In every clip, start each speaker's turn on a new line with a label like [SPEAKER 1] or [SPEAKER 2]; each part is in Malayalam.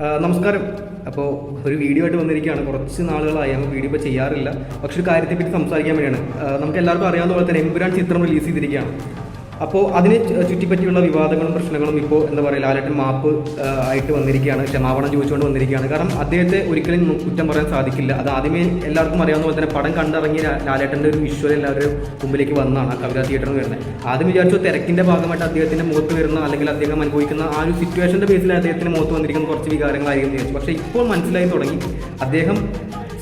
[SPEAKER 1] നമസ്കാരം. അപ്പോൾ ഒരു വീഡിയോ ആയിട്ട് വന്നിരിക്കുകയാണ്. കുറച്ച് നാളുകളായി നമ്മൾ വീഡിയോ ഇപ്പോൾ ചെയ്യാറില്ല. പക്ഷേ ഒരു കാര്യത്തെപ്പറ്റി സംസാരിക്കാൻ വേണ്ടിയാണ്. നമുക്ക് എല്ലാവർക്കും അറിയാവുന്ന പോലെ തന്നെ എമ്പുരാൻ ചിത്രം റിലീസ് ചെയ്തിരിക്കുകയാണ്. അപ്പോൾ അതിനെ ചുറ്റിപ്പറ്റിയുള്ള വിവാദങ്ങളും പ്രശ്നങ്ങളും ഇപ്പോൾ എന്താ പറയുക, ലാലേട്ടൻ മാപ്പ് ആയിട്ട് വന്നിരിക്കുകയാണ്, ക്ഷമാപണം ചോദിച്ചുകൊണ്ട് വന്നിരിക്കുകയാണ്. കാരണം അദ്ദേഹത്തെ ഒരിക്കലും കുറ്റം പറയാൻ സാധിക്കില്ല. അത് ആദ്യമേ എല്ലാവർക്കും അറിയാവുന്ന പോലെ തന്നെ പടം കണ്ടിറങ്ങിയ ലാലേട്ടൻ്റെ ഒരു വിഷ്വൽ എല്ലാവരും മുമ്പിലേക്ക് വന്നതാണ് ആ കവിത തിയേറ്ററിൽ നിന്ന് വരുന്നത്. ആദ്യം വിചാരിച്ചു തിരക്കിൻ്റെ ഭാഗമായിട്ട് അദ്ദേഹത്തിൻ്റെ മുഖത്ത് വരുന്ന അല്ലെങ്കിൽ അദ്ദേഹം അനുഭവിക്കുന്ന ആ ഒരു സിറ്റുവേഷൻ്റെ ബേസിൽ അദ്ദേഹത്തിൻ്റെ മുഖത്ത് വന്നിരിക്കുന്ന കുറച്ച് വികാരങ്ങളായിരിക്കും വിചാരിച്ചു. പക്ഷേ ഇപ്പോൾ മനസ്സിലായി തുടങ്ങി അദ്ദേഹം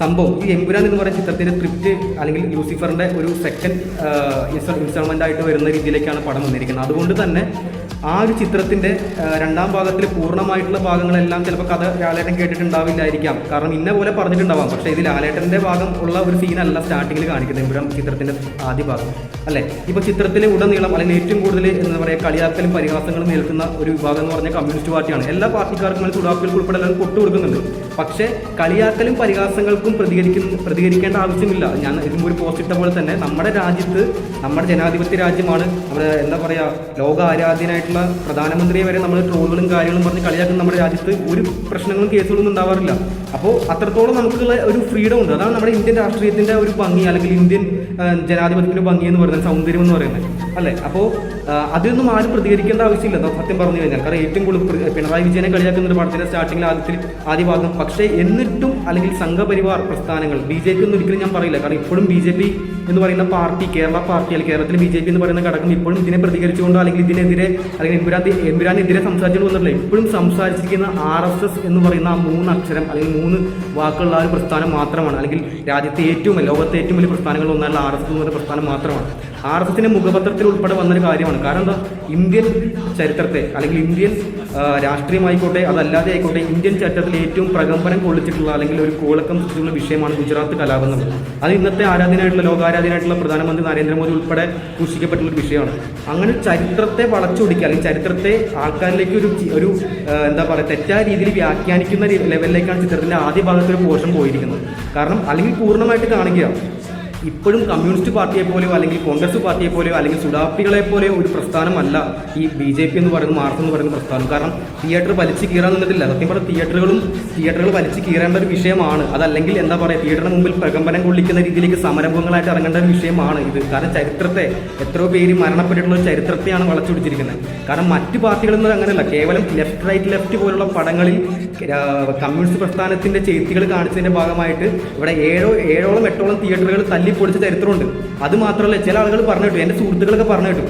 [SPEAKER 1] സംഭവം ഈ എമ്പുരാൻ എന്ന് പറയുന്ന ചിത്രത്തിൻ്റെ സ്ക്രിപ്റ്റ് അല്ലെങ്കിൽ ലൂസിഫറിൻ്റെ ഒരു സെക്കൻഡ് ഇൻസ്റ്റാൾമെൻ്റ് ആയിട്ട് വരുന്ന രീതിയിലേക്കാണ് പടം വന്നിരിക്കുന്നത്. അതുകൊണ്ട് തന്നെ ആ ഒരു ചിത്രത്തിൻ്റെ രണ്ടാം ഭാഗത്തിൽ പൂർണ്ണമായിട്ടുള്ള ഭാഗങ്ങളെല്ലാം ചിലപ്പോൾ കഥ ലാലേട്ടൻ കേട്ടിട്ടുണ്ടാവില്ലായിരിക്കാം. കാരണം ഇന്ന പോലെ പറഞ്ഞിട്ടുണ്ടാവാം. പക്ഷേ ഇത് ലാലേട്ടൻ്റെ ഭാഗം ഉള്ള ഒരു സീനല്ല സ്റ്റാർട്ടിങ്ങിൽ കാണിക്കുന്നത് എമ്പുരാൻ ചിത്രത്തിൻ്റെ ആദ്യ ഭാഗം അല്ലേ. ഇപ്പോൾ ചിത്രത്തിലെ ഉടനീളം അല്ലെങ്കിൽ ഏറ്റവും കൂടുതൽ എന്താ പറയുക കളിയാക്കലും പരിഹാസങ്ങളും നിൽക്കുന്ന ഒരു വിഭാഗം എന്ന് പറഞ്ഞാൽ കമ്മ്യൂണിസ്റ്റ് പാർട്ടിയാണ്. എല്ലാ പാർട്ടിക്കാർക്കും സുഡാപ്പികൾക്ക് ഉൾപ്പെടെ എല്ലാവരും കൊട്ടു കൊടുക്കുന്നുണ്ട്. പക്ഷേ കളിയാക്കലും പരിഹാസങ്ങൾക്കും പ്രതികരിക്കേണ്ട ആവശ്യമില്ല. ഞാൻ ഇതിന് ഒരു പോസ്റ്റ് ഇട്ട പോലെ തന്നെ നമ്മുടെ രാജ്യത്ത്, നമ്മുടെ ജനാധിപത്യ രാജ്യമാണ്, നമ്മുടെ എന്താ പറയുക ലോക ആരാധ്യനായിട്ടുള്ള പ്രധാനമന്ത്രിയെ വരെ നമ്മൾ ട്രോളുകളും കാര്യങ്ങളും പറഞ്ഞ് കളിയാക്കുന്ന നമ്മുടെ രാജ്യത്ത് ഒരു പ്രശ്നങ്ങളും കേസുകളൊന്നും ഉണ്ടാവാറില്ല. അപ്പോൾ അത്രത്തോളം നമുക്കുള്ള ഒരു ഫ്രീഡം ഉണ്ട്. അതാണ് നമ്മുടെ ഇന്ത്യൻ രാഷ്ട്രീയത്തിൻ്റെ ഒരു ഭംഗി, അല്ലെങ്കിൽ ഇന്ത്യൻ ജനാധിപത്യത്തിൻ്റെ ഭംഗി എന്ന് പറയുന്നത്, സൗന്ദര്യം എന്ന് പറയുന്നത് അല്ലേ. അപ്പോൾ അതിനൊന്നും ആരും പ്രതികരിക്കേണ്ട ആവശ്യമില്ല സത്യം പറഞ്ഞു കഴിഞ്ഞാൽ. കാരണം ഏറ്റവും കൂടുതൽ പിണറായി വിജയനെ കളിയാക്കുന്ന ഒരു പടത്തിൻ്റെ സ്റ്റാർട്ടിങ്ങിൽ ആദ്യ ഭാഗം. പക്ഷേ എന്നിട്ടും അല്ലെങ്കിൽ സംഘപരിവാർ പ്രസ്ഥാനങ്ങൾ, BJP ഒന്നും ഒരിക്കലും ഞാൻ പറയില്ല. കാരണം ഇപ്പോഴും BJP എന്ന് പറയുന്ന പാർട്ടി, കേരള പാർട്ടി അല്ലെങ്കിൽ കേരളത്തിൽ BJP എന്ന് പറയുന്ന ഘടകം ഇപ്പോഴും ഇതിനെ പ്രതികരിച്ചുകൊണ്ടോ അല്ലെങ്കിൽ ഇതിനെതിരെ അല്ലെങ്കിൽ എമ്പുരാനെതിരെ സംസാരിച്ചുകൊണ്ട് വന്നിട്ടില്ല. ഇപ്പോഴും സംസാരിച്ചിരിക്കുന്ന RSS എന്ന് പറയുന്ന ആ 3 അക്ഷരം അല്ലെങ്കിൽ 3 വാക്കുള്ള ഒരു പ്രസ്ഥാനം മാത്രമാണ്. അല്ലെങ്കിൽ രാജ്യത്തെ ലോകത്തെ ഏറ്റവും വലിയ പ്രസ്ഥാനങ്ങളിൽ ഒന്നാണ് RSS എന്ന് പറയുന്ന പ്രസ്ഥാനം മാത്രമാണ്. RSSന്റെ മുഖപത്രത്തിൽ ഉൾപ്പെടെ വന്നൊരു കാര്യമാണ്. കാരണം എന്താ, ഇന്ത്യൻ ചരിത്രത്തെ അല്ലെങ്കിൽ ഇന്ത്യൻ രാഷ്ട്രീയമായിക്കോട്ടെ അതല്ലാതെ ആയിക്കോട്ടെ ഇന്ത്യൻ ചരിത്രത്തിൽ ഏറ്റവും പ്രകമ്പനം കൊള്ളിച്ചിട്ടുള്ള അല്ലെങ്കിൽ ഒരു കോളക്കം സൃഷ്ടിച്ചിട്ടുള്ള വിഷയമാണ് ഗുജറാത്ത് കലാപം എന്നുള്ളത്. അത് ഇന്നത്തെ ലോകാരാധനായിട്ടുള്ള പ്രധാനമന്ത്രി നരേന്ദ്രമോദി ഉൾപ്പെടെ സൂക്ഷിക്കപ്പെട്ടുള്ളൊരു വിഷയമാണ്. അങ്ങനെ ചരിത്രത്തെ വളച്ചൊടിക്കുക അല്ലെങ്കിൽ ചരിത്രത്തെ ആൾക്കാരിലേക്ക് ഒരു എന്താ പറയുക തെറ്റായ രീതിയിൽ വ്യാഖ്യാനിക്കുന്ന ലെവലിലേക്കാണ് ചിത്രത്തിൻ്റെ ആദ്യ ഭാഗത്തൊരു പോർഷൻ പോയിരിക്കുന്നത്. കാരണം അല്ലെങ്കിൽ പൂർണ്ണമായിട്ട് കാണിക്കുക ഇപ്പോഴും കമ്മ്യൂണിസ്റ്റ് പാർട്ടിയെ പോലെയോ അല്ലെങ്കിൽ കോൺഗ്രസ് പാർട്ടിയെ പോലെയോ അല്ലെങ്കിൽ സുഡാപ്പികളെ പോലെയോ ഒരു പ്രസ്ഥാനമല്ല ഈ BJP എന്ന് പറയുന്ന മാർക്സ് എന്ന് പറയുന്ന പ്രസ്ഥാനം. കാരണം തിയേറ്റർ വലിച്ചു കീറാൻ നിന്നിട്ടില്ല. സത്യം പറഞ്ഞാൽ തിയേറ്ററുകൾ വലിച്ചു കീറേണ്ട ഒരു വിഷയമാണ്. അതല്ലെങ്കിൽ എന്താ പറയുക, തിയേറ്ററിന് മുമ്പിൽ പ്രകമ്പനം കൊള്ളിക്കുന്ന രീതിയിലേക്ക് സമരംഭങ്ങളായിട്ട് ഇറങ്ങേണ്ട ഒരു വിഷയമാണ് ഇത്. കാരണം ചരിത്രത്തെ എത്രയോ പേര് മരണപ്പെട്ടിട്ടുള്ള ചരിത്രത്തെയാണ് വളച്ചൊടിച്ചിരിക്കുന്നത്. കാരണം മറ്റ് പാർട്ടികളൊന്നും അങ്ങനെയല്ല. കേവലം ലെഫ്റ്റ് പോലുള്ള പടങ്ങളിൽ കമ്മ്യൂണിസ്റ്റ് പ്രസ്ഥാനത്തിൻ്റെ ചെയ്തികൾ കാണിച്ചതിൻ്റെ ഭാഗമായിട്ട് ഇവിടെ 7-8 തിയേറ്ററുകൾ തല്ലിപ്പൊളിച്ച ചരിത്രമുണ്ട്. അത് മാത്രമല്ല, ചില ആളുകൾ പറഞ്ഞു കേട്ടു, എൻ്റെ സുഹൃത്തുക്കളൊക്കെ പറഞ്ഞു കേട്ടു,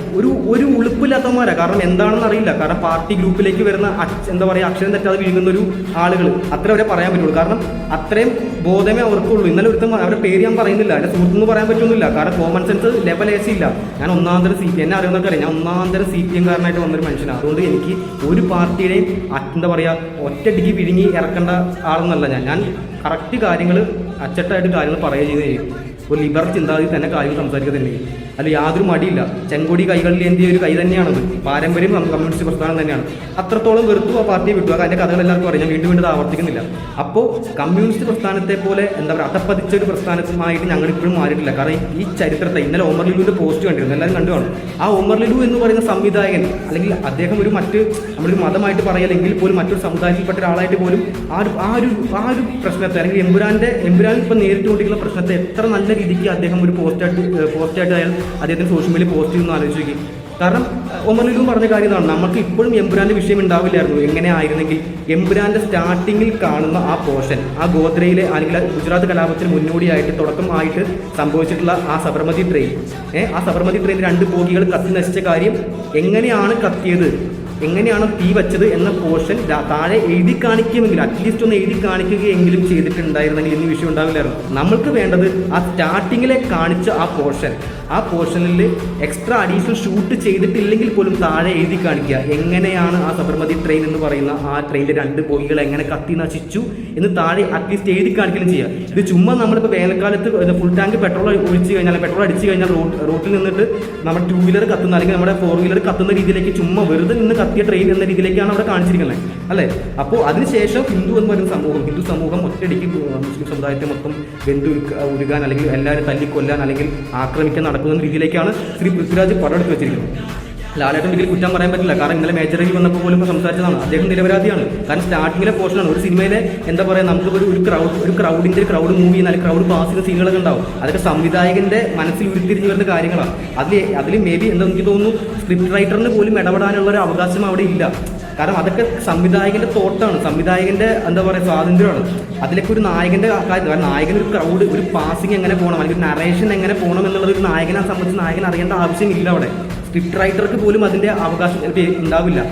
[SPEAKER 1] ഒരു ഉളുപ്പില്ലാത്തവന്മാരാ. കാരണം എന്താണെന്ന് അറിയില്ല. കാരണം പാർട്ടി ഗ്രൂപ്പിലേക്ക് വരുന്ന എന്താ പറയുക അക്ഷരം തെറ്റാതെ വീഴുന്ന ഒരു ആളുകൾ അത്ര വരെ പറയാൻ പറ്റുള്ളൂ. കാരണം അത്രയും ബോധമേ അവർക്കുള്ളൂ. ഇന്നലെ ഒരുത്തം അവരുടെ പേര് ഞാൻ പറയുന്നില്ല, എൻ്റെ സുഹൃത്തെന്ന് പറയാൻ പറ്റുന്നില്ല. കാരണം കോമൺ സെൻസ് ലെവൽ AC ഇല്ല. ഞാൻ ഒന്നാന്തര എന്നെ അറിയുന്നവർക്ക് അറിയാം, ഞാൻ ഒന്നാന്തര CPM കാരനായിട്ട് വന്നൊരു മനുഷ്യനാണ്. അതുകൊണ്ട് എനിക്ക് ഒരു പാർട്ടിയുടെയും എന്താ പറയുക ഒറ്റടിക്ക് വിഴുങ്ങി ഇറക്കേണ്ട ആളെന്നല്ല ഞാൻ കറക്റ്റ് കാര്യങ്ങൾ അച്ചട്ടായിട്ട് കാര്യങ്ങൾ പറയുക ചെയ്യും. ഒരു ലിബറൽ ചിന്താഗതി തന്നെ കാര്യങ്ങൾ സംസാരിക്കുക തന്നെ, അല്ല യാതൊരു മടിയില്ല. ചെങ്കൊടി കൈകളിൽ എന്തിയ ഒരു കൈ തന്നെയാണത്. പാരമ്പര്യം കമ്മ്യൂണിസ്റ്റ് പ്രസ്ഥാനം തന്നെയാണ്. അത്രത്തോളം വെറുത്തു ആ പാർട്ടിയെ വിട്ടു. അതിൻ്റെ കഥകൾ എല്ലാവർക്കും അറിയാം, ഞാൻ വീണ്ടും ആവർത്തിക്കുന്നില്ല. അപ്പോൾ കമ്മ്യൂണിസ്റ്റ് പ്രസ്ഥാനത്തെ പോലെ എന്താ പറയുക അതപ്പതിച്ച ഒരു പ്രസ്ഥാനമായിട്ട് ഞങ്ങൾ ഇപ്പോഴും മാറിയിട്ടില്ല. കാരണം ഈ ചരിത്രത്തെ ഇന്നലെ ഒമർ ലുലുവിൻ്റെ പോസ്റ്റ് കണ്ടിരുന്നു, എല്ലാവരും കണ്ടു കാണും. ആ ഒമർ ലുലു എന്ന് പറയുന്ന സംവിധായകൻ അല്ലെങ്കിൽ അദ്ദേഹം ഒരു നമ്മളൊരു മതമായിട്ട് പറയലെങ്കിൽ പോലും മറ്റൊരു സമുദായത്തിൽപ്പെട്ട ഒരാളായിട്ട് പോലും ആ ഒരു പ്രശ്നത്തെ അല്ലെങ്കിൽ എമ്പുരാൻ ഇപ്പം നേരിട്ടുകൊണ്ടിരിക്കുന്ന പ്രശ്നത്തെ എത്ര നല്ല രീതിക്ക് അദ്ദേഹം ഒരു പോസ്റ്റായിട്ട് അയാൾ അദ്ദേഹത്തിന് സോഷ്യൽ മീഡിയയിൽ പോസ്റ്റ് ചെയ്യുന്ന ആലോചിക്കും. കാരണം ഒമർ ലുലു പറഞ്ഞ കാര്യം ഇതാണ്, നമുക്ക് ഇപ്പോഴും എമ്പുരാൻ്റെ വിഷയം ഉണ്ടാവില്ലായിരുന്നു. എങ്ങനെ ആയിരുന്നെങ്കിൽ എമ്പുരാൻ്റെ സ്റ്റാർട്ടിങ്ങിൽ കാണുന്ന ആ പോർഷൻ, ആ ഗോദ്രയിലെ അല്ലെങ്കിൽ ഗുജറാത്ത് കലാപത്തിന് മുന്നോടിയായിട്ട് തുടക്കമായിട്ട് സംഭവിച്ചിട്ടുള്ള ആ സബർമതി ട്രെയിൻ, ആ സബർമതി ട്രെയിൻ 2 ബോഗികൾ കത്തി നശിച്ച കാര്യം, എങ്ങനെയാണ് കത്തിയത്, എങ്ങനെയാണ് തീ വെച്ചത് എന്ന പോർഷൻ താഴെ എഴുതി കാണിക്കുമെങ്കിൽ അറ്റ്ലീസ്റ്റ് ഒന്ന് എഴുതി കാണിക്കുകയെങ്കിലും ചെയ്തിട്ടുണ്ടായിരുന്നെങ്കിൽ ഇന്ന് വിഷയം ഉണ്ടാവില്ലായിരുന്നു. നമ്മൾക്ക് വേണ്ടത് ആ സ്റ്റാർട്ടിങ്ങിലെ കാണിച്ച ആ പോർഷനിൽ എക്സ്ട്രാ അഡീഷണൽ ഷൂട്ട് ചെയ്തിട്ടില്ലെങ്കിൽ പോലും താഴെ എഴുതി കാണിക്കുക എങ്ങനെയാണ് ആ സബർമതി ട്രെയിൻ എന്ന് പറയുന്ന ആ ട്രെയിനിൻ്റെ 2 ബോഗികൾ എങ്ങനെ കത്തി നശിച്ചു എന്ന് താഴെ അറ്റ്ലീസ്റ്റ് എഴുതി കാണിക്കുകയും ചെയ്യുക. ഇത് ചുമ്മാ നമ്മളിപ്പോൾ വേനൽക്കാലത്ത് ഫുൾ ടാങ്ക് പെട്രോൾ അടിച്ചു കഴിഞ്ഞാൽ റോട്ടിൽ നിന്നിട്ട് നമ്മുടെ 2 വീലർ കത്തുന്ന അല്ലെങ്കിൽ നമ്മുടെ 4 വീലർ കത്തുന്ന രീതിയിലേക്ക് ചുമ്മാ വെറുതെ നിന്ന് കത്തിയ ട്രെയിൻ എന്ന രീതിയിലേക്കാണ് അവിടെ കാണിച്ചിരിക്കുന്നത് അല്ലേ. അപ്പോൾ അതിനുശേഷം ഹിന്ദു എന്ന് പറയുന്ന ഹിന്ദു സമൂഹം ഒറ്റയടിക്ക് മുസ്ലിം സമുദായത്തെ മൊത്തം ഉരുകാൻ അല്ലെങ്കിൽ എല്ലാവരും തല്ലിക്കൊല്ലാൻ അല്ലെങ്കിൽ ആക്രമിക്കാൻ നടക്കുന്ന രീതിയിലേക്കാണ് ശ്രീ പൃഥ്വിരാജ് പടം എടുത്ത് വെച്ചിരിക്കുന്നത്. ലാലേട്ടൻ ഒരിക്കലും കുറ്റം പറയാൻ പറ്റില്ല. കാരണം ഇന്നലെ മേജറിൽ വന്നപ്പോൾ പോലും സംസാരിച്ചതാണ്, അദ്ദേഹം നിരപരാധിയാണ്. കാരണം സ്റ്റാർട്ടിങ്ങിലെ പോർഷനാണ് ഒരു സിനിമയിലെ എന്താ പറയുക, നമുക്ക് ഒരു ക്രൗഡ് മൂവി അല്ലെങ്കിൽ ക്രൗഡ് പാസ് ചെയ്യുന്ന സീനുകളൊക്കെ ഉണ്ടാവും. അതൊക്കെ സംവിധായകന്റെ മനസ്സിൽ ഉരുത്തിരിഞ്ഞ് വരുന്ന കാര്യങ്ങളാണ്. അതിൽ മേ ബി എന്താ എനിക്ക് തോന്നുന്നു സ്ക്രിപ്റ്റ് റൈറ്ററിന് പോലും ഇടപെടാനുള്ള ഒരു അവകാശം അവിടെ ഇല്ല. കാരണം അതൊക്കെ സംവിധായകന്റെ തോട്ടാണ്, സംവിധായകന്റെ എന്താ പറയുക സ്വാതന്ത്ര്യമാണ്. അതിലൊക്കെ ഒരു നായകന്റെ കാര്യം, കാരണം നായകൻ ഒരു പാസിങ് എങ്ങനെ പോകണം അല്ലെങ്കിൽ നറേഷൻ എങ്ങനെ പോകണം എന്നുള്ളത് ഒരു നായകനെ സംബന്ധിച്ച് നായകൻ അറിയേണ്ട ആവശ്യമില്ല. അവിടെ സ്ക്രിപ്റ്റ് റൈറ്റർക്ക് പോലും അതിൻ്റെ അവകാശം ഉണ്ടാവില്ല.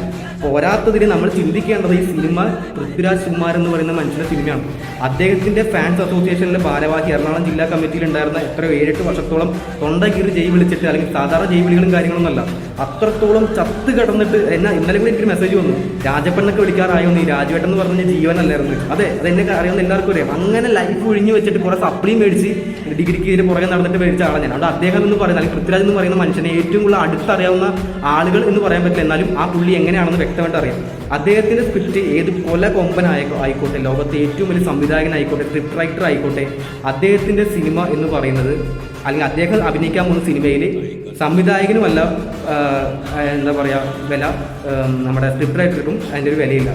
[SPEAKER 1] പോരാത്തതിന് നമ്മൾ ചിന്തിക്കേണ്ടത് ഈ സിനിമ പൃഥ്വിരാജ് കുമാർ എന്ന് പറയുന്ന മനുഷ്യൻ്റെ സിനിമയാണ്. അദ്ദേഹത്തിൻ്റെ ഫാൻസ് അസോസിയേഷനിലെ ഭാരവാഹി എറണാകുളം ജില്ലാ കമ്മിറ്റിയിൽ ഉണ്ടായിരുന്ന എത്രയോ 7-8 വർഷത്തോളം തൊണ്ടകീറി ജയ് വിളിച്ചിട്ട് അല്ലെങ്കിൽ സാധാരണ ജയ് വിളികളും കാര്യങ്ങളൊന്നുമല്ല, അത്രത്തോളം ചത്ത് കിടന്നിട്ട് ഇന്നലെ കൂടി എനിക്ക് മെസ്സേജ് വന്നു, രാജപ്പണ്ണൊക്കെ വിളിക്കാറായൊന്നും ഈ രാജുവേട്ടൻ എന്ന് പറഞ്ഞ ജീവനല്ലായിരുന്നു. അതെന്നെ അറിയാവുന്ന എല്ലാവർക്കും അറിയാം. അങ്ങനെ ലൈഫ് ഒഴിഞ്ഞു വെച്ചിട്ട് കുറേ സപ്ലിയും മേടിച്ച് ഡിഗ്രിക്ക് ഇതിന് പുറകെ നടന്നിട്ട് മേടിച്ച ആളാണ് ഞാൻ. അതുകൊണ്ട് അദ്ദേഹം എന്ന് പറയുന്നത് അല്ലെങ്കിൽ പൃഥ്വിരാജ് എന്ന് പറയുന്ന മനുഷ്യനെ ഏറ്റവും കൂടുതൽ അടുത്തറിയാവുന്ന ആളുകൾ എന്ന് പറയാൻ പറ്റില്ല, എന്നാലും ആ പുള്ളി എങ്ങനെയാണെന്ന് വ്യക്തമായിട്ട് അറിയാം. അദ്ദേഹത്തിൻ്റെ സ്ക്രിപ്റ്റ് ഏത് കൊല കൊമ്പൻ ആയിക്കോട്ടെ, ലോകത്തെ ഏറ്റവും വലിയ സംവിധായകനായിക്കോട്ടെ, സ്ക്രിപ്റ്റ് റൈറ്റർ ആയിക്കോട്ടെ, അദ്ദേഹത്തിൻ്റെ സിനിമ എന്ന് പറയുന്നത് അല്ലെങ്കിൽ അദ്ദേഹം അഭിനയിക്കാൻ പോകുന്ന സിനിമയിൽ സംവിധായകനുമല്ല എന്താ പറയുക വില, നമ്മുടെ സ്ക്രിപ്റ്റ് റൈറ്റർക്കും അതിൻ്റെ ഒരു വിലയില്ല.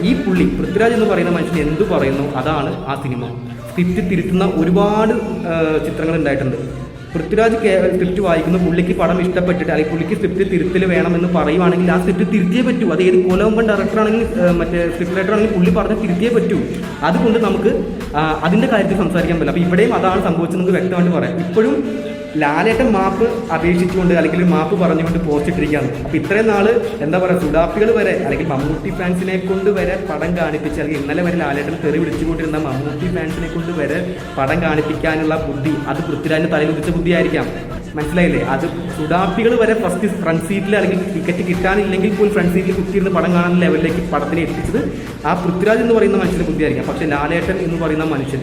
[SPEAKER 1] ഈ പുള്ളി പൃഥ്വിരാജ് എന്ന് പറയുന്ന മനുഷ്യൻ എന്തു പറയുന്നു അതാണ് ആ സിനിമ. സ്ക്രിപ്റ്റ് തിരുത്തുന്ന ഒരുപാട് ചിത്രങ്ങൾ ഉണ്ടായിട്ടുണ്ട്. പൃഥ്വിരാജ് സ്ക്രിപ്റ്റ് വായിക്കുന്ന പുള്ളിക്ക് പടം ഇഷ്ടപ്പെട്ടിട്ട് അല്ലെങ്കിൽ പുള്ളിക്ക് സ്ക്രിപ്റ്റ് തിരുത്തൽ വേണമെന്ന് പറയുവാണെങ്കിൽ ആ സ്ക്രിപ്റ്റ് തിരുത്തിയേ പറ്റൂ. അത് ഏത് കൊലവമ്പൻ ഡയറക്ടറാണെങ്കിൽ മറ്റേ സ്ക്രിപ്റ്റ് റൈറ്റർ ആണെങ്കിൽ പുള്ളി പറഞ്ഞ് തിരുത്തിയേ പറ്റൂ. അതുകൊണ്ട് നമുക്ക് അതിൻ്റെ കാര്യത്തിൽ സംസാരിക്കാൻ പറ്റില്ല. അപ്പോൾ ഇവിടെയും അതാണ് സംഭവിച്ചത് നമുക്ക് വ്യക്തമായിട്ട് പറയാം. ഇപ്പോഴും ലാലേട്ടൻ മാപ്പ് അപേക്ഷിച്ചുകൊണ്ട് അല്ലെങ്കിൽ മാപ്പ് പറഞ്ഞുകൊണ്ട് പോസ്റ്റ് ഇട്ടിരിക്കുകയാണ്. അപ്പോൾ ഇത്രയും നാൾ എന്താ പറയുക, സുഡാപ്പികൾ വരെ അല്ലെങ്കിൽ മമ്മൂട്ടി ഫാൻസിനെ കൊണ്ട് വരെ പടം കാണിപ്പിച്ച് അല്ലെങ്കിൽ ഇന്നലെ വരെ ലാലേട്ടൻ തെറി വിളിച്ചുകൊണ്ടിരുന്ന മമ്മൂട്ടി ഫാൻസിനെ കൊണ്ട് വരെ പടം കാണിപ്പിക്കാനുള്ള ബുദ്ധി അത് പൃഥ്വിരാജിന് തലയിൽ ഉദിച്ച ബുദ്ധിയായിരിക്കാം. മനസ്സിലായില്ലേ? അത് സുഡാപ്പികൾ വരെ ഫസ്റ്റ് ഫ്രണ്ട് സീറ്റിൽ അല്ലെങ്കിൽ ടിക്കറ്റ് കിട്ടാനില്ലെങ്കിൽ പോലും ഫ്രണ്ട് സീറ്റിൽ കുത്തിയിരുന്ന് പടം കാണുന്ന ലെവലിലേക്ക് പടത്തിനെ എത്തിച്ചത് ആ പൃഥ്വിരാജ് എന്ന് പറയുന്ന മനുഷ്യൻ്റെ ബുദ്ധിയായിരിക്കാം. പക്ഷേ ലാലേട്ടൻ എന്ന് പറയുന്ന മനുഷ്യൻ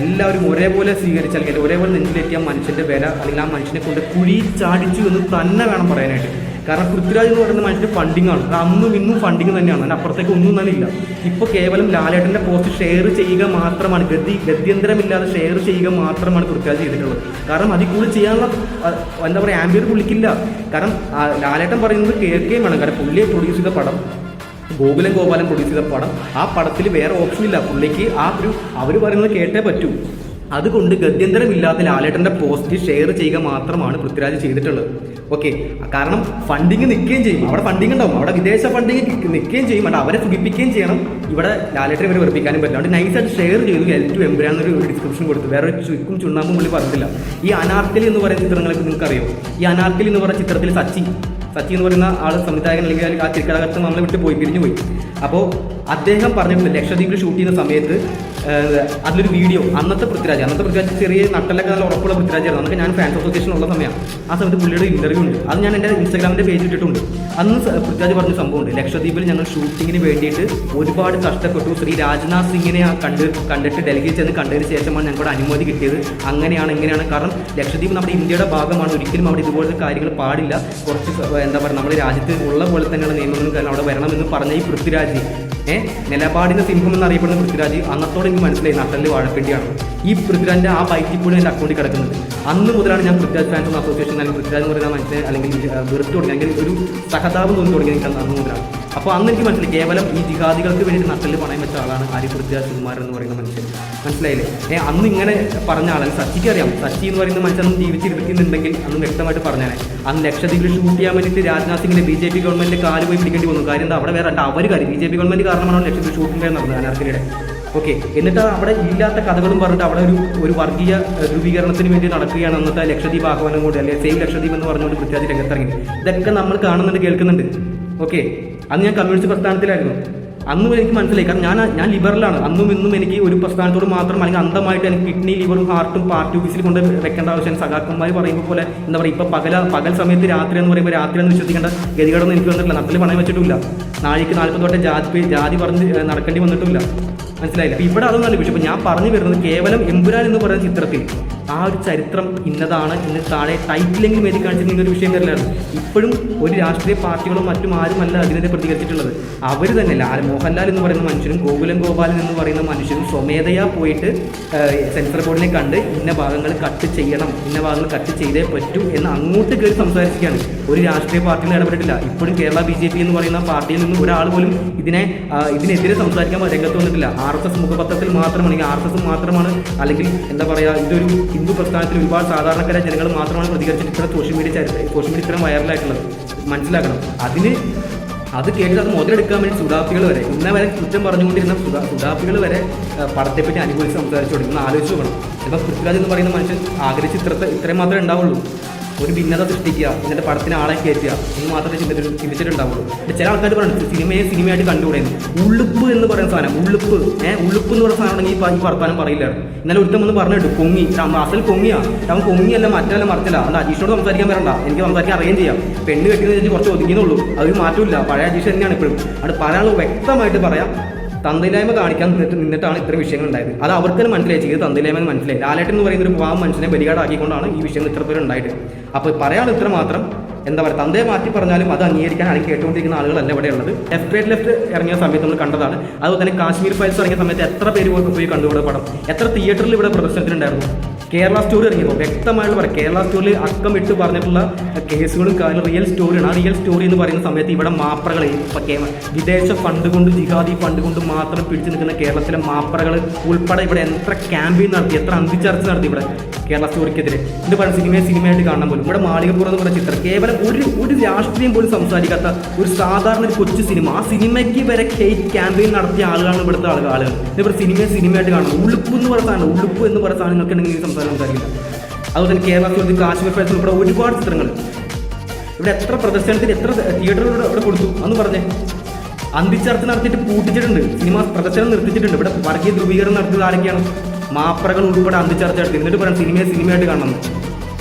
[SPEAKER 1] എല്ലാവരും ഒരേപോലെ സ്വീകരിച്ച അല്ലെങ്കിൽ ഒരേപോലെ നെഞ്ചിലെത്തിയ മനുഷ്യൻ്റെ വില അല്ലെങ്കിൽ ആ മനുഷ്യനെ കൊണ്ട് കുഴി ചാടിച്ചു എന്ന് തന്നെ വേണം പറയാനായിട്ട്. കാരണം പൃഥ്വിരാജ് എന്ന് പറയുന്ന മനുഷ്യൻ്റെ ഫണ്ടിങ് ആണ്, അന്നും ഇന്നും ഫണ്ടിങ് തന്നെയാണ്, അതിൻ്റെ അപ്പുറത്തേക്ക് ഒന്നും തന്നെ ഇല്ല. ഇപ്പോൾ കേവലം ലാലേട്ടൻ്റെ പോസ്റ്റ് ഷെയർ ചെയ്യുക മാത്രമാണ്, ഗത്യന്തരമില്ലാതെ ഷെയർ ചെയ്യുക മാത്രമാണ് പൃഥ്വിരാജ് ചെയ്തിട്ടുള്ളത്. കാരണം അതിൽ കൂടുതൽ ചെയ്യാനുള്ള എന്താ പറയുക ആംബിയർ പുള്ളിക്കില്ല. കാരണം ലാലേട്ടൻ പറയുന്നത് കേൾക്കുകയും വേണം. കാരണം പുള്ളിയെ പ്രൊഡ്യൂസ് ചെയ്ത പടം, ഗോപാലൻ പ്രൊഡ്യൂസ് ചെയ്ത പടം, ആ പടത്തിൽ വേറെ ഓപ്ഷൻ ഇല്ല. പുള്ളിക്ക് അവർ പറയുന്നത് കേട്ടേ പറ്റൂ. അതുകൊണ്ട് ഗത്യന്തരമില്ലാത്ത ലാലേട്ടൻ്റെ പോസ്റ്റ് ഷെയർ ചെയ്യുക മാത്രമാണ് പൃഥ്വിരാജ് ചെയ്തിട്ടുള്ളത്. ഓക്കെ, കാരണം ഫണ്ടിങ് നിൽക്കുകയും ചെയ്യും, അവിടെ ഫണ്ടിങ് ഉണ്ടാവും, അവിടെ വിദേശ ഫണ്ടിങ് നിൽക്കുകയും ചെയ്യും, അവിടെ അവരെ സുഖിപ്പിക്കുകയും ചെയ്യണം. ഇവിടെ ലാലേട്ടനെ ഇവരെ വെറുപ്പിക്കാനും പറ്റില്ല. അതുകൊണ്ട് നൈസായിട്ട് ഷെയർ ചെയ്തു L2 എമ്പുരാൻ ഒരു ഡിസ്ക്രിപ്ഷൻ കൊടുത്തു. വേറെ ഒരു ചുക്കും ചുണ്ണാമ്പും പുള്ളി പറഞ്ഞില്ല. ഈ അനാർക്കലി എന്ന് പറയുന്ന ചിത്രങ്ങളൊക്കെ നിങ്ങൾക്കറിയോ? ഈ അനാർക്കലി എന്ന് പറയുന്ന ചിത്രത്തിൽ സച്ചി എന്ന് പറയുന്ന ആൾ സംവിധായകൻ അല്ലെങ്കിൽ ആ ചിരിക്കടകത്ത് നമ്മളെ വിട്ട് പിരിഞ്ഞു പോയി. അപ്പോൾ അദ്ദേഹം പറഞ്ഞിട്ടുണ്ട് ലക്ഷദ്വീപിൽ ഷൂട്ട് ചെയ്യുന്ന സമയത്ത് അതിലൊരു വീഡിയോ അന്നത്തെ പൃഥ്വിരാജ് ചെറിയ നട്ടലൊക്കെ നല്ല ഉറപ്പുള്ള പൃഥ്വിരാജായിരുന്നു. അന്നൊക്കെ ഞാൻ ഫാൻസ് അസോസിയേഷൻ ഉള്ള സമയമാണ്. ആ സമയത്ത് പുള്ളിയുടെ ഇൻ്റർവ്യൂ ഉണ്ട്, അത് ഞാൻ എൻ്റെ ഇൻസ്റ്റാഗ്രാമിൻ്റെ പേജ് ഇട്ടിട്ടുണ്ട്. അന്ന് പൃഥ്വിരാജ് പറഞ്ഞ സംഭവമുണ്ട്, ലക്ഷദ്വീപിൽ ഞങ്ങൾ ഷൂട്ടിങ്ങിന് വേണ്ടിയിട്ട് ഒരുപാട് കഷ്ടപ്പെട്ടു. ശ്രീ രാജ്നാഥ് സിംഗിനെ കണ്ടിട്ട് ഡൽഹിയിൽ ചെന്ന് കണ്ടതിന് ശേഷമാണ് ഞങ്ങളുടെ അനുമതി കിട്ടിയത്. അങ്ങനെയാണ് ഇങ്ങനെയാണ്. കാരണം ലക്ഷദ്വീപ് നമ്മുടെ ഇന്ത്യയുടെ ഭാഗമാണ്, ഒരിക്കലും അവിടെ ഇതുപോലത്തെ കാര്യങ്ങൾ പാടില്ല. കുറച്ച് എന്താ പറയുക, നമ്മുടെ രാജ്യത്ത് ഉള്ള പോലെ തന്നെയുള്ള നിയമങ്ങളും കാരണം അവിടെ വരണമെന്ന് പറഞ്ഞ ഈ പൃഥ്വിരാജ് നിലപാടിൻ്റെ സിംഹം എന്നറിയപ്പെടുന്ന പൃഥ്വിരാജ് അന്നത്തോടെ എനിക്ക് മനസ്സിലായി നട്ടല് വാഴപ്പിണ്ടിയാണ്. ഈ പൃഥ്വിരാജിൻ്റെ ആ ബൈക്ക് ഇപ്പോഴും എൻ്റെ അക്കൗണ്ടിൽ കിടക്കുന്നത്. അന്ന് മുതലാണ് ഞാൻ പൃഥ്വിരാജ് ഫാൻസ് അസോസിയേഷൻ അല്ലെങ്കിൽ പൃഥ്വിരാജ് എന്ന് പറയുന്ന മനുഷ്യനെ അല്ലെങ്കിൽ വെറുത്ത് തുടങ്ങി, അല്ലെങ്കിൽ ഒരു സഹതാപം തോന്നി തുടങ്ങി എനിക്ക് അന്ന് മുതലാണ്. അപ്പോൾ അന്ന് എനിക്ക് മനസ്സിലായി കേവലം ഈ ജിഹാദികൾക്ക് വേണ്ടി നട്ടല് പണയം വെച്ച ആളാണ് പൃഥ്വിരാജ് കുമാർ എന്ന് പറയുന്ന മനുഷ്യൻ. മനസ്സിലായില്ലേ? അന്ന് ഇങ്ങനെ പറഞ്ഞ ആളാണ്. സച്ചിക്ക് അറിയാം, സച്ചി എന്ന് പറയുന്ന മനുഷ്യൻ ജീവിച്ചിരിക്കുന്നുണ്ടെങ്കിൽ അന്ന് വ്യക്തമായിട്ട് പറഞ്ഞാൽ അന്ന് ലക്ഷദ്വീപിൽ ഷൂട്ട് ചെയ്യാൻ വേണ്ടിയിട്ട് രാജ്നാഥ് സിംഗിൻ്റെ BJP ഗവൺമെൻറ്റിൻ്റെ കാല് പോയി പിടിക്കേണ്ടി വന്നു. കാര്യം എന്താ, അവിടെ വേറെ അവർ കാര്യം BJP ഗവൺമെൻറ് കാരണമാണ് ലക്ഷദ്വീപിൽ ഷൂട്ടിംഗ് നടന്നത് അനാർക്കലിയുടെ. ഓക്കെ, എന്നിട്ട് അവിടെ ഇല്ലാത്ത കഥകളും പറഞ്ഞിട്ട് അവിടെ ഒരു വർഗീയ ധ്രുവീകരണത്തിന് വേണ്ടി നടക്കുകയാണ് അന്നത്തെ ലക്ഷദ്വീപ് ആഹ്വാനം കൊണ്ട്, അല്ലെങ്കിൽ സേവ് ലക്ഷദ്വീപ് എന്ന് പറഞ്ഞുകൊണ്ട് പൃഥ്വിരാജ് രംഗത്തിറങ്ങി. ഇതൊക്കെ നമ്മൾ കാണുന്നുണ്ട്, കേൾക്കുന്നുണ്ട്. ഓക്കെ, അന്ന് ഞാൻ കമ്മ്യൂണിസ്റ്റ് പ്രസ്ഥാനത്തിലായിരുന്നു. അന്നും എനിക്ക് മനസ്സിലായി, കാരണം ഞാൻ ലിബറലാണ്. അന്നും ഇന്നും എനിക്ക് ഒരു പ്രസ്ഥാനത്തോട് മാത്രം അല്ലെങ്കിൽ അന്ധമായിട്ട് എനിക്ക് കിഡ്നി ലിവറും ഹാർട്ടും പാർട്ടി ഓഫീസിൽ കൊണ്ട് വെക്കേണ്ട ആവശ്യം സഖാക്കന്മാർ പറയുമ്പോൾ പോലെ എന്താ പറയുക, ഇപ്പോൾ പകൽ സമയത്ത് രാത്രി എന്ന് പറയുമ്പോൾ രാത്രി എന്ന് വിശ്വസിക്കേണ്ട ഗതികേടൊന്നും എനിക്ക് വന്നിട്ടില്ല. നട്ടിൽ പണയം വെച്ചിട്ടില്ല. നാഴിക്ക് 40 തൊട്ടേ ജാതി പറഞ്ഞ് നടക്കേണ്ടി വന്നിട്ടില്ല. മനസ്സിലായില്ല? അപ്പോൾ ഇവിടെ അതൊന്നും പക്ഷേ ഇപ്പോൾ ഞാൻ പറഞ്ഞു വരുന്നത് കേവലം എമ്പുരാൻ എന്ന് പറയുന്ന ചിത്രത്തിൽ ആ ഒരു ചരിത്രം ഇന്നതാണ് എന്ന് താഴെ ടൈറ്റിലെങ്കിലും എഴുതി കാണിച്ചിരുന്ന ഒരു വിഷയം വരില്ലായിരുന്നു. ഇപ്പോഴും ഒരു രാഷ്ട്രീയ പാർട്ടികളും മറ്റും ആരുമല്ല അതിനെതിരെ പ്രതികരിച്ചിട്ടുള്ളത്. അവർ തന്നെ മോഹൻലാൽ എന്ന് പറയുന്ന മനുഷ്യനും ഗോകുലം ഗോപാലൻ എന്ന് പറയുന്ന മനുഷ്യനും സ്വമേധയാ പോയിട്ട് സെൻസർ ബോർഡിനെ കണ്ട് ഇന്ന ഭാഗങ്ങൾ കട്ട് ചെയ്യണം, ഇന്ന ഭാഗങ്ങൾ കട്ട് ചെയ്തേ പറ്റൂ എന്ന് അങ്ങോട്ട് കയറി സംസാരിക്കുകയാണ്. ഒരു രാഷ്ട്രീയ പാർട്ടിയിൽ ഇടപെട്ടിട്ടില്ല. ഇപ്പോഴും കേരള BJP എന്ന് പറയുന്ന പാർട്ടിയിൽ നിന്ന് ഒരാൾ പോലും ഇതിനെതിരെ സംസാരിക്കാൻ രംഗത്ത് വന്നിട്ടില്ല. RSS മുഖപത്രത്തിൽ മാത്രമാണ്, RSS മാത്രമാണ്, അല്ലെങ്കിൽ എന്താ പറയുക, ഇതൊരു ഹിന്ദു പ്രസ്ഥാനത്തിൽ ഒരുപാട് സാധാരണക്കാരായ ജനങ്ങൾ മാത്രമാണ് പ്രതികരിച്ചിട്ട് ഇത്ര സോഷ്യൽ മീഡിയ ഇത്രയും വൈറലായിട്ടുള്ളത്. മനസ്സിലാക്കണം. അത് കേട്ടിട്ട് അത് മുതലെടുക്കാൻ വേണ്ടി സുഡാപ്പികൾ വരെ, ഇന്നേ വരെ കുറ്റം പറഞ്ഞുകൊണ്ടിരുന്ന സുഡാപ്പികൾ വരെ പടത്തെപ്പറ്റി അനുകൂലിച്ച് സംസാരിച്ചു കൊടുക്കുന്ന ആലോചിച്ച് നോക്കണം. ഇപ്പോൾ പൃഥ്വിരാജ് എന്ന് പറയുന്ന മനുഷ്യൻ ആഗ്രഹിച്ച് ഇത്രയും മാത്രമേ ഉണ്ടാവുള്ളൂ. ഒരു ഭിന്നത സൃഷ്ടിക്കുക, എന്നിട്ട് പടത്തിന് ആളെ കയറ്റുക എന്ന് മാത്രമേ ചിന്തിച്ചിട്ടുണ്ടാവുള്ളൂ. ചില ആൾക്കാർ പറഞ്ഞു സിനിമയായിട്ട് കണ്ടുകൂടെയെന്ന്. ഉള്ളുപ്പ് എന്ന് പറയുന്ന സാധനം, ഉള്ളുപ്പ് എന്ന് പറയുന്ന സാധനം ഉണ്ടെങ്കിൽ ഈ വർത്താനം പറയില്ലായിരുന്നു. ഇന്നലെ ഒരുത്തം പറഞ്ഞിട്ട് പൊങ്ങി, അസൽ പൊങ്ങിയാ, അവൻ പൊങ്ങിയല്ല മറ്റല്ല മറിച്ചല്ല. അത് അജീഷിനോട് സംസാരിക്കാൻ വരണ്ട, എനിക്ക് സംസാരിക്കാൻ അറിയുകയും ചെയ്യാം. പെണ്ണ് കെട്ടിയെന്ന് വെച്ച് കുറച്ച് ഒതുങ്ങിയുള്ളൂ, അതൊരു മാറ്റമില്ല. പഴയ അജീഷ് തന്നെയാണ് ഇപ്പോഴും. അത് പറയാനുള്ള വ്യക്തമായിട്ട് പറയാം. തന്തയില്ലായ്മ കാണിക്കാൻ നിന്നിട്ടാണ് ഇത്തരം വിഷയങ്ങൾ ഉണ്ടായത്. അത് അവർക്ക് തന്നെ മനസ്സിലായി, ചെയ്ത് തന്തയില്ലായ്മ മനസ്സിലായി. ലാലേട്ടൻ എന്ന് പറയുന്ന ഒരു പാവം മനുഷ്യനെ ബലികാടാക്കിക്കൊണ്ടാണ് ഈ വിഷയങ്ങൾ ഇത്ര പേര് ഉണ്ടായിട്ട്. അപ്പോൾ പറയാൻ ഇത്ര മാത്രം, എന്താ പറയുക, തന്തയെ മാറ്റി പറഞ്ഞാലും അത് അംഗീകരിക്കാൻ അല്ലെങ്കിൽ കേട്ടുകൊണ്ടിരിക്കുന്ന ആളുകളല്ല ഇവിടെ ഉള്ളത്. ലെഫ്റ്റ് ഇറങ്ങിയ സമയത്ത് നമ്മൾ കണ്ടതാണ്. അതുപോലെ തന്നെ കാശ്മീർ ഫയൽസ് ഇറങ്ങിയ സമയത്ത് എത്ര പേര് പോയി കണ്ടുകൂടെ പടം, എത്ര തിയേറ്ററിൽ ഇവിടെ പ്രദർശനത്തിനുണ്ടായിരുന്നു. കേരള സ്റ്റോറി ഇറങ്ങിയപ്പോൾ വ്യക്തമായിട്ട് പറയാം, കേരള സ്റ്റോറിൽ അക്കം ഇട്ട് പറഞ്ഞിട്ടുള്ള കേസുകളും കാര്യം റിയൽ സ്റ്റോറിയാണ്. ആ റിയൽ സ്റ്റോറി എന്ന് പറയുന്ന സമയത്ത് ഇവിടെ മാപ്രകൾ, വിദേശ ഫണ്ട് കൊണ്ട്, ജിഹാദി ഫണ്ട് കൊണ്ട് മാത്രം പിടിച്ചു നിൽക്കുന്ന കേരളത്തിലെ മാപ്രകൾ ഉൾപ്പെടെ ഇവിടെ എത്ര ക്യാമ്പയിൻ നടത്തി, എത്ര അന്തിച്ചർച്ച നടത്തി ഇവിടെ കേരള സ്റ്റോറിക്കെതിരെ. ഇത് പറയുന്ന സിനിമയായിട്ട് കാണാൻ പോലും ഇവിടെ മാളികപ്പുറം എന്ന് പറയുന്ന ചിത്രം കേവലം ഒരു രാഷ്ട്രീയം പോലും സംസാരിക്കാത്ത ഒരു സാധാരണ ഒരു കൊച്ചു സിനിമ, ആ സിനിമയ്ക്ക് വരെ ഹെയ്റ്റ് ക്യാമ്പയിൻ നടത്തിയ ആളുകളാണ് ഇവിടുത്തെ ആളുകൾ. ഇവിടെ സിനിമയായിട്ട് കാണുന്നത്. ഉള്ളുപ്പ് എന്ന് പറയുന്ന സാധനം, ഉള്ളുപ്പ് എന്ന് പറയുന്ന സാധനം നിങ്ങൾക്കുണ്ടെങ്കിൽ സംസാരിക്കില്ല. അതുപോലെ തന്നെ കേരള സ്റ്റോറിൽ കാശ്മീർ ഫയൽസ് ഉൾപ്പെടെ ഒരുപാട് ചിത്രങ്ങൾ ഇവിടെ എത്ര പ്രദർശനത്തിന് എത്ര തിയേറ്ററുകൾ ഇവിടെ കൊടുത്തു എന്ന് പറഞ്ഞേ. അന്തിച്ചർച്ച നടത്തിയിട്ട് പൂട്ടിച്ചിട്ടുണ്ട്, സിനിമ പ്രദർശനം നിർത്തിച്ചിട്ടുണ്ട്. ഇവിടെ വർഗീയ ധ്രുവീകരണം നടത്തിയത് ആരൊക്കെയാണ്? മാപ്രകൾ ഉൾപ്പെടെ അന്തിച്ചർച്ച നടത്തി. എന്നിട്ട് പറയാം സിനിമയായിട്ട് കാണണം.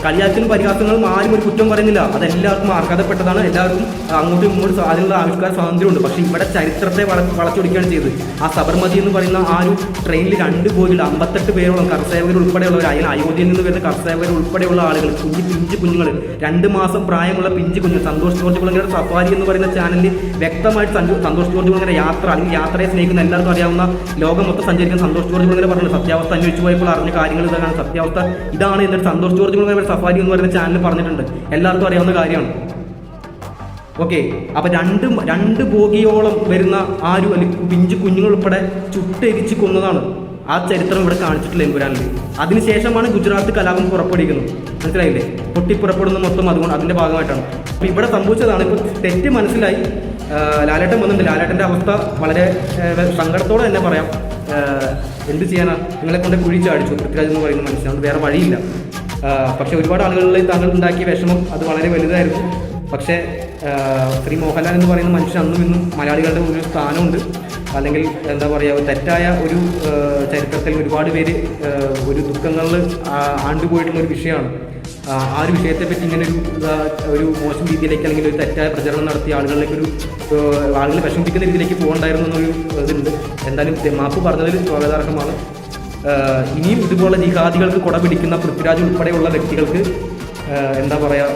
[SPEAKER 1] കളിയാക്കലും പരിഹാസങ്ങളും ആരും ഒരു കുറ്റം പറയുന്നില്ല. അതെല്ലാവർക്കും അർഹതപ്പെട്ടതാണ്. എല്ലാവർക്കും അങ്ങോട്ടും ഇങ്ങോട്ടും അതിനുള്ള ആവിഷ്കാര സ്വാതന്ത്ര്യമുണ്ട്. പക്ഷേ ഇവിടെ ചരിത്രത്തെ വളച്ചൊടിക്കുകയാണ് ചെയ്തത്. ആ സബർമതി എന്ന് പറയുന്ന ആ ഒരു ട്രെയിനിൽ 2 ബോഗിൽ 58 പേരോളം കർഷകർ ഉൾപ്പെടെയുള്ളവർ, അതിന് അയോധ്യയിൽ നിന്ന് വരുന്ന കർഷകർ ഉൾപ്പെടെയുള്ള ആളുകൾ, പിഞ്ച് കുഞ്ഞുങ്ങൾ, 2 മാസം പ്രായമുള്ള പിഞ്ച് കുഞ്ഞുങ്ങൾ. സന്തോഷ് ജോർജ് കുളങ്ങര സഫാരി എന്ന് പറയുന്ന ചാനലിൽ വ്യക്തമായിട്ട് സന്തോഷ് ജോർജ് കുളങ്ങര യാത്ര, അല്ലെങ്കിൽ യാത്രയെ സ്നേഹിക്കുന്ന എല്ലാവർക്കും അറിയാവുന്ന, ലോകം മൊത്തം സഞ്ചരിക്കുന്ന സന്തോഷ് ജോർജ് കുളങ്ങര പറഞ്ഞത് സത്യാവസ്ഥ അന്വേഷിച്ചു പോയപ്പോൾ അറിഞ്ഞ കാര്യങ്ങൾ ഇതാണ്, സത്യാവസ്ഥ ഇതാണ് എന്നിട്ട് സന്തോഷ് ജോർജ് കുളങ്ങര സഫാരി എന്ന് പറയുന്ന ചാനൽ പറഞ്ഞിട്ടുണ്ട്. എല്ലാവർക്കും അറിയാവുന്ന കാര്യമാണ്. ഓക്കെ, അപ്പൊ 2 ബോഗിയോളം വരുന്ന ആ ഒരു പിഞ്ചു കുഞ്ഞുങ്ങൾ ഉൾപ്പെടെ ചുട്ടെരിച്ച് കൊന്നതാണ്. ആ ചരിത്രം ഇവിടെ കാണിച്ചിട്ടില്ല എമ്പുരാനിൽ. അതിനുശേഷമാണ് ഗുജറാത്ത് കലാപം പുറപ്പെടുവിക്കുന്നത്. മനസ്സിലായില്ലേ? പൊട്ടിപ്പുറപ്പെടുന്ന മൊത്തം അതുകൊണ്ട് അതിന്റെ ഭാഗമായിട്ടാണ്. അപ്പൊ ഇവിടെ സംഭവിച്ചതാണ്. ഇപ്പൊ തെറ്റ് മനസ്സിലായി. ലാലേട്ടൻ വന്നിട്ടുണ്ട്. ലാലേട്ടന്റെ അവസ്ഥ വളരെ സങ്കടത്തോടെ തന്നെ പറയാം. എന്ത് ചെയ്യാനാ, നിങ്ങളെ കൊണ്ട് കുഴിച്ചടിച്ചു പൃഥ്വിരാജ് എന്ന് പറയുന്ന മനുഷ്യൻ. അതുകൊണ്ട് വേറെ വഴിയില്ല. പക്ഷേ ഒരുപാട് ആളുകളിൽ താങ്കൾ ഉണ്ടാക്കിയ വിഷമം അത് വളരെ വലുതായിരുന്നു. പക്ഷേ ശ്രീ മോഹൻലാൽ എന്ന് പറയുന്ന മനുഷ്യൻ അന്നും ഇന്നും മലയാളികളുടെ ഒരു സ്ഥാനമുണ്ട്. അല്ലെങ്കിൽ എന്താ പറയുക, തെറ്റായ ഒരു ചരിത്രത്തിൽ ഒരുപാട് പേര് ഒരു ദുഃഖങ്ങളിൽ ആണ്ടുപോയിട്ടുള്ള ഒരു വിഷയമാണ്. ആ ഒരു വിഷയത്തെപ്പറ്റി ഇങ്ങനെ ഒരു മോശം രീതിയിലേക്ക് അല്ലെങ്കിൽ ഒരു തെറ്റായ പ്രചരണം നടത്തിയ ആളുകളെ വിഷമിപ്പിക്കുന്ന രീതിയിലേക്ക് പോകണ്ടായിരുന്നു എന്നൊരു ഇതുണ്ട്. എന്തായാലും മാപ്പ് പറഞ്ഞതിൽ സ്വാഗതാർഹമാണ്. ഇനിയും ഇതുപോലെ ജിഹാദികൾക്ക് കുട പിടിക്കുന്ന പൃഥ്വിരാജ് ഉൾപ്പെടെയുള്ള വ്യക്തികൾക്ക് എന്താ പറയുക,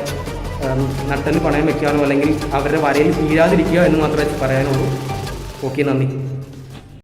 [SPEAKER 1] നട്ടല് പണയം വെക്കാനോ അല്ലെങ്കിൽ അവരുടെ വരയിൽ വീഴാതിരിക്കുക എന്ന് മാത്രമേ പറയാനുള്ളൂ. ഓക്കെ, നന്ദി.